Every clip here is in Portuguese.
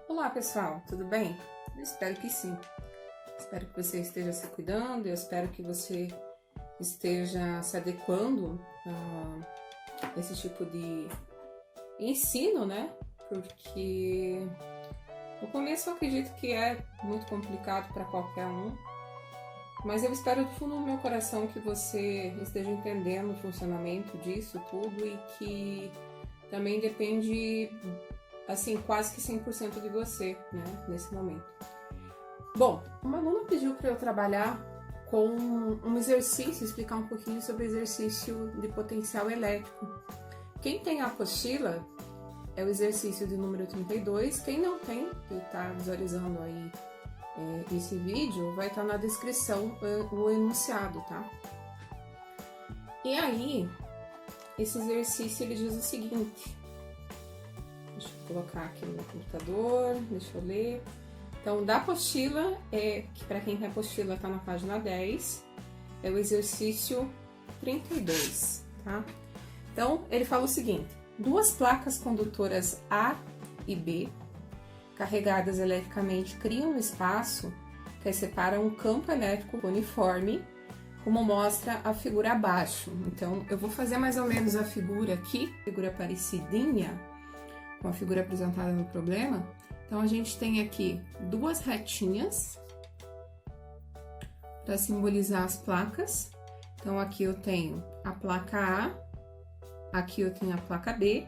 Olá pessoal, tudo bem? Eu espero que sim. Espero que você esteja se cuidando, eu espero que você esteja se adequando a esse tipo de ensino, né? Porque no começo eu acredito que é muito complicado para qualquer um, mas eu espero do fundo do meu coração que você esteja entendendo o funcionamento disso tudo e que também depende, assim, quase que 100% de você, né, nesse momento. Bom, uma aluna pediu para eu trabalhar com um exercício, explicar um pouquinho sobre o exercício de potencial elétrico. Quem tem a apostila é o exercício de número 32, quem não tem, e está visualizando aí esse vídeo, vai estar na descrição o enunciado, tá? E aí, esse exercício ele diz o seguinte, deixa eu colocar aqui no meu computador, deixa eu ler. Então, da apostila, que para quem tem apostila tá na página 10, é o exercício 32, tá? Então, ele fala o seguinte: duas placas condutoras A e B, carregadas eletricamente, criam um espaço que separa um campo elétrico uniforme, como mostra a figura abaixo. Então, eu vou fazer mais ou menos a figura aqui, figura parecidinha com a figura apresentada no problema. Então, a gente tem aqui duas retinhas para simbolizar as placas. Então, aqui eu tenho a placa A, aqui eu tenho a placa B.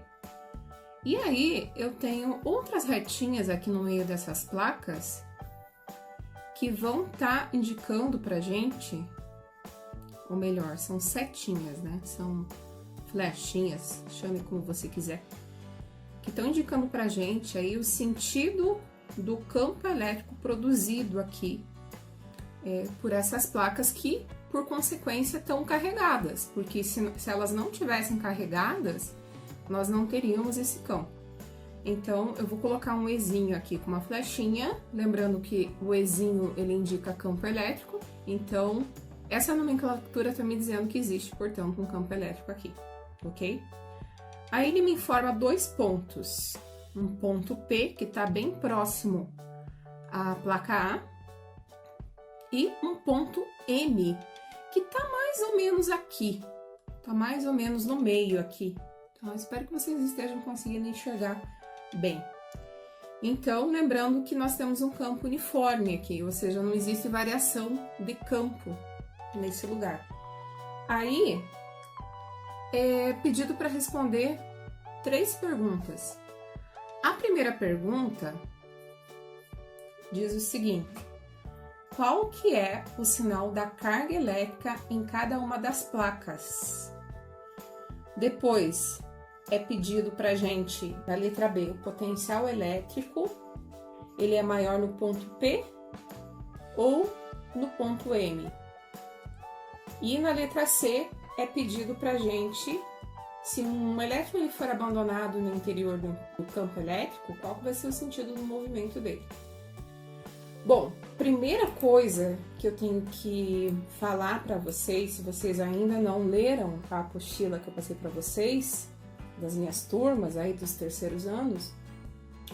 E aí, eu tenho outras retinhas aqui no meio dessas placas que vão estar indicando pra gente, ou melhor, são setinhas, né? São flechinhas, chame como você quiser, que estão indicando pra gente aí o sentido do campo elétrico produzido aqui por essas placas que, por consequência, estão carregadas, porque se elas não tivessem carregadas, nós não teríamos esse campo. Então, eu vou colocar um Ezinho aqui com uma flechinha, lembrando que o Ezinho, ele indica campo elétrico, então, essa nomenclatura está me dizendo que existe, portanto, um campo elétrico aqui, ok? Aí ele me informa dois pontos, um ponto P, que está bem próximo à placa A, e um ponto M, que está mais ou menos aqui, está mais ou menos no meio aqui. Então, eu espero que vocês estejam conseguindo enxergar bem. Então, lembrando que nós temos um campo uniforme aqui, ou seja, não existe variação de campo nesse lugar. Aí, é pedido para responder 3 perguntas. A primeira pergunta diz o seguinte: qual que é o sinal da carga elétrica em cada uma das placas? Depois, é pedido pra gente, da letra B, o potencial elétrico, ele é maior no ponto P ou no ponto M? E na letra C, é pedido pra gente, se um elétron ele for abandonado no interior do campo elétrico, qual vai ser o sentido do movimento dele? Bom, primeira coisa que eu tenho que falar para vocês, se vocês ainda não leram a apostila que eu passei para vocês, das minhas turmas aí dos terceiros anos,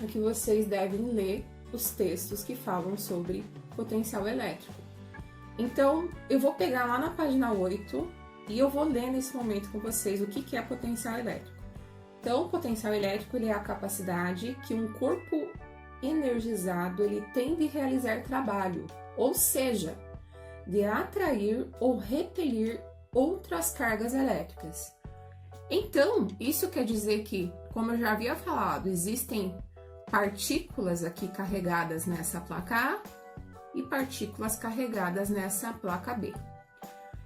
é que vocês devem ler os textos que falam sobre potencial elétrico. Então, eu vou pegar lá na página 8 e eu vou ler nesse momento com vocês o que é potencial elétrico. Então, o potencial elétrico ele é a capacidade que um corpo energizado ele tem de realizar trabalho, ou seja, de atrair ou repelir outras cargas elétricas. Então, isso quer dizer que, como eu já havia falado, existem partículas aqui carregadas nessa placa A e partículas carregadas nessa placa B.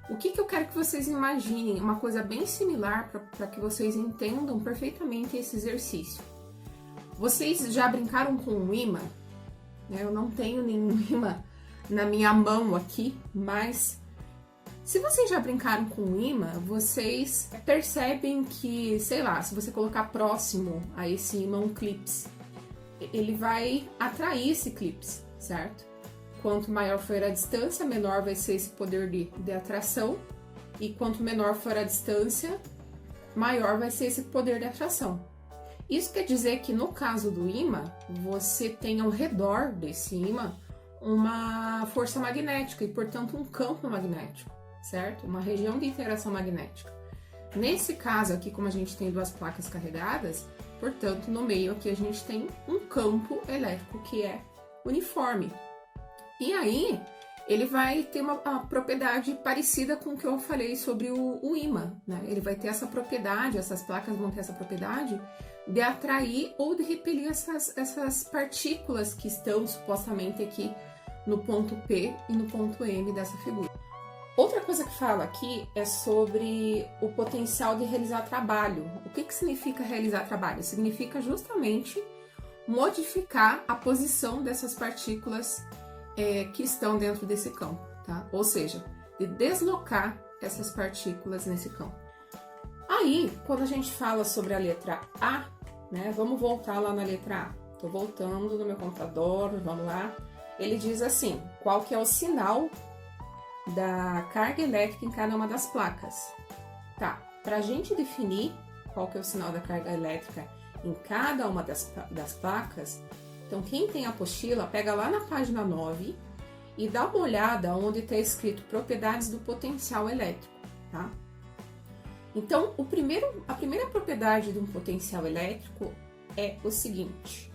O que eu quero que vocês imaginem? Uma coisa bem similar para que vocês entendam perfeitamente esse exercício. Vocês já brincaram com um imã? Eu não tenho nenhum imã na minha mão aqui, mas se vocês já brincaram com um imã, vocês percebem que, sei lá, se você colocar próximo a esse imã um clips, ele vai atrair esse clips, certo? Quanto maior for a distância, menor vai ser esse poder de atração, e quanto menor for a distância, maior vai ser esse poder de atração. Isso quer dizer que no caso do ímã, você tem ao redor desse ímã uma força magnética e, portanto, um campo magnético, certo? Uma região de interação magnética. Nesse caso aqui, como a gente tem duas placas carregadas, portanto, no meio aqui a gente tem um campo elétrico que é uniforme. E aí, ele vai ter uma propriedade parecida com o que eu falei sobre o ímã, né? Ele vai ter essa propriedade, essas placas vão ter essa propriedade de atrair ou de repelir essas partículas que estão supostamente aqui no ponto P e no ponto M dessa figura. Outra coisa que fala aqui é sobre o potencial de realizar trabalho. O que significa realizar trabalho? Significa justamente modificar a posição dessas partículas que estão dentro desse campo, tá? Ou seja, de deslocar essas partículas nesse campo. Aí, quando a gente fala sobre a letra A, né? Vamos voltar lá na letra A. Tô voltando no meu computador, vamos lá. Ele diz assim, qual que é o sinal da carga elétrica em cada uma das placas. Tá, para a gente definir qual que é o sinal da carga elétrica em cada uma das placas, então quem tem a apostila, pega lá na página 9 e dá uma olhada onde está escrito propriedades do potencial elétrico, tá? Então, a primeira propriedade de um potencial elétrico é o seguinte,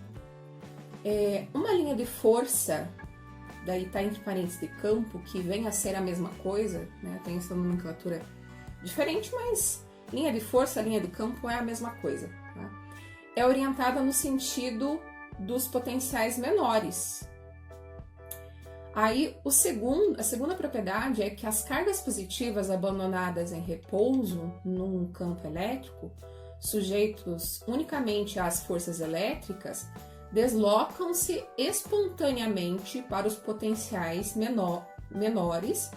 uma linha de força, daí tá entre parênteses de campo, que vem a ser a mesma coisa, né? Tem essa nomenclatura diferente, mas linha de força, linha de campo é a mesma coisa, tá? É orientada no sentido dos potenciais menores. Aí, a segunda propriedade é que as cargas positivas abandonadas em repouso num campo elétrico, sujeitos unicamente às forças elétricas, deslocam-se espontaneamente para os potenciais menores,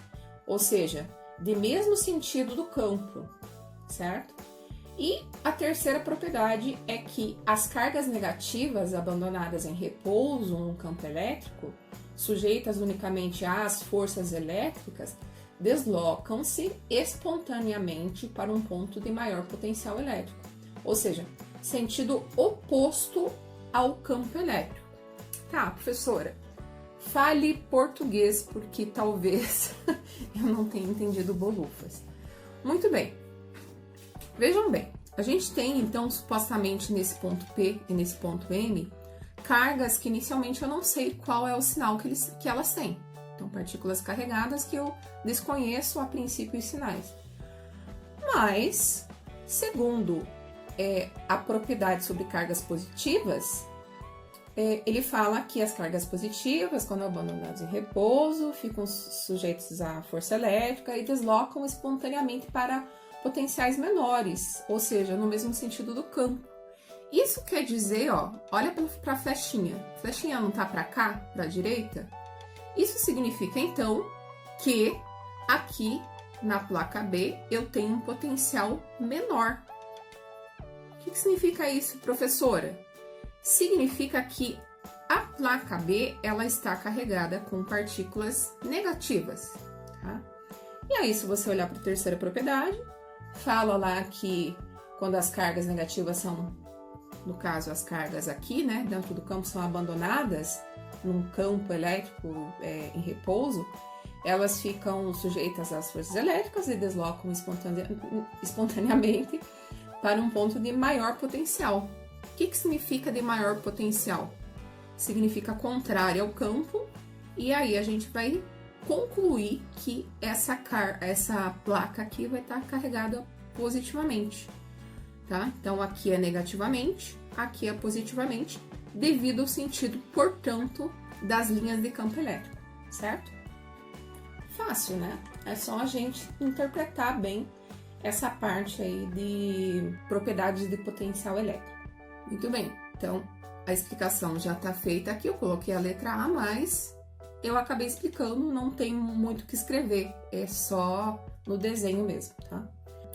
ou seja, de mesmo sentido do campo, certo? E a terceira propriedade é que as cargas negativas abandonadas em repouso no campo elétrico, sujeitas unicamente às forças elétricas, deslocam-se espontaneamente para um ponto de maior potencial elétrico, ou seja, sentido oposto ao campo elétrico. Tá, professora, fale português porque talvez eu não tenha entendido bolufas. Muito bem. Vejam bem, a gente tem então supostamente nesse ponto P e nesse ponto M cargas que inicialmente eu não sei qual é o sinal que elas têm. Então, partículas carregadas que eu desconheço a princípio os sinais. Mas, segundo a propriedade sobre cargas positivas, ele fala que as cargas positivas, quando abandonadas em repouso, ficam sujeitas à força elétrica e deslocam espontaneamente para potenciais menores, ou seja, no mesmo sentido do campo. Isso quer dizer, ó, olha para a flechinha. A flechinha não tá para cá, para a direita? Isso significa, então, que aqui na placa B eu tenho um potencial menor. O que significa isso, professora? Significa que a placa B ela está carregada com partículas negativas, tá? E aí, se você olhar para a terceira propriedade, fala lá que quando as cargas negativas são, no caso, as cargas aqui, né, dentro do campo são abandonadas num campo elétrico em repouso, elas ficam sujeitas às forças elétricas e deslocam espontaneamente para um ponto de maior potencial. O que significa de maior potencial? Significa contrário ao campo, e aí a gente vai concluir que essa placa aqui vai estar carregada positivamente, tá? Então, aqui é negativamente, aqui é positivamente, devido ao sentido, portanto, das linhas de campo elétrico, certo? Fácil, né? É só a gente interpretar bem essa parte aí de propriedades de potencial elétrico. Muito bem, então a explicação já está feita aqui, eu coloquei a letra A, mas eu acabei explicando, não tem muito o que escrever, é só no desenho mesmo, tá?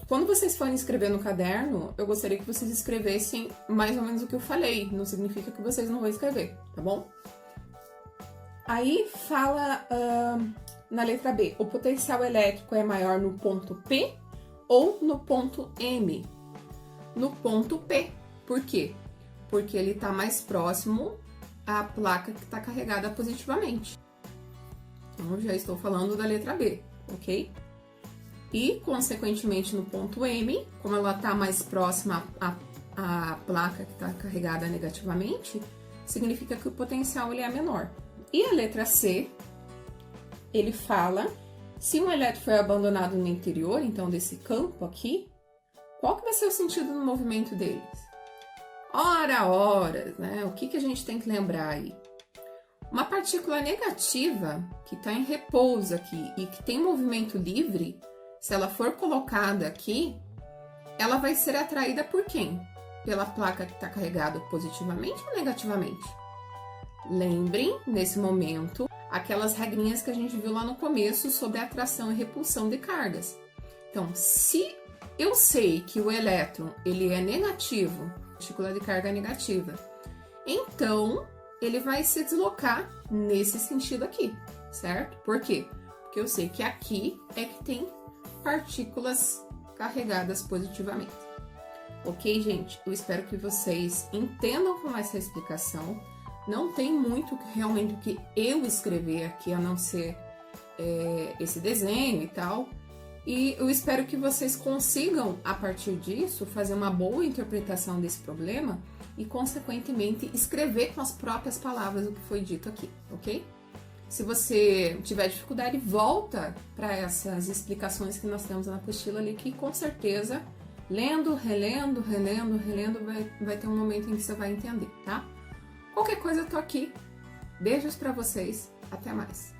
Quando vocês forem escrever no caderno, eu gostaria que vocês escrevessem mais ou menos o que eu falei, não significa que vocês não vão escrever, tá bom? Aí fala na letra B, o potencial elétrico é maior no ponto P ou no ponto M? No ponto P, por quê? porque ele está mais próximo à placa que está carregada positivamente. Então, já estou falando da letra B, ok? E, consequentemente, no ponto M, como ela está mais próxima à placa que está carregada negativamente, significa que o potencial ele é menor. E a letra C, ele fala, se um elétron foi abandonado no interior, então desse campo aqui, qual que vai ser o sentido do movimento deles? Ora, né? O que a gente tem que lembrar aí? Uma partícula negativa que está em repouso aqui e que tem movimento livre, se ela for colocada aqui, ela vai ser atraída por quem? Pela placa que está carregada positivamente ou negativamente? Lembrem, nesse momento, aquelas regrinhas que a gente viu lá no começo sobre atração e repulsão de cargas. Então, se eu sei que o elétron ele é negativo, partícula de carga negativa, então ele vai se deslocar nesse sentido aqui, certo? Por quê? Porque eu sei que aqui é que tem partículas carregadas positivamente. Ok, gente? Eu espero que vocês entendam com essa explicação. Não tem muito realmente o que eu escrever aqui, a não ser esse desenho e tal. E eu espero que vocês consigam, a partir disso, fazer uma boa interpretação desse problema e, consequentemente, escrever com as próprias palavras o que foi dito aqui, ok? Se você tiver dificuldade, volta para essas explicações que nós temos na apostila ali, que com certeza, lendo, relendo, vai ter um momento em que você vai entender, tá? Qualquer coisa, eu tô aqui. Beijos para vocês. Até mais.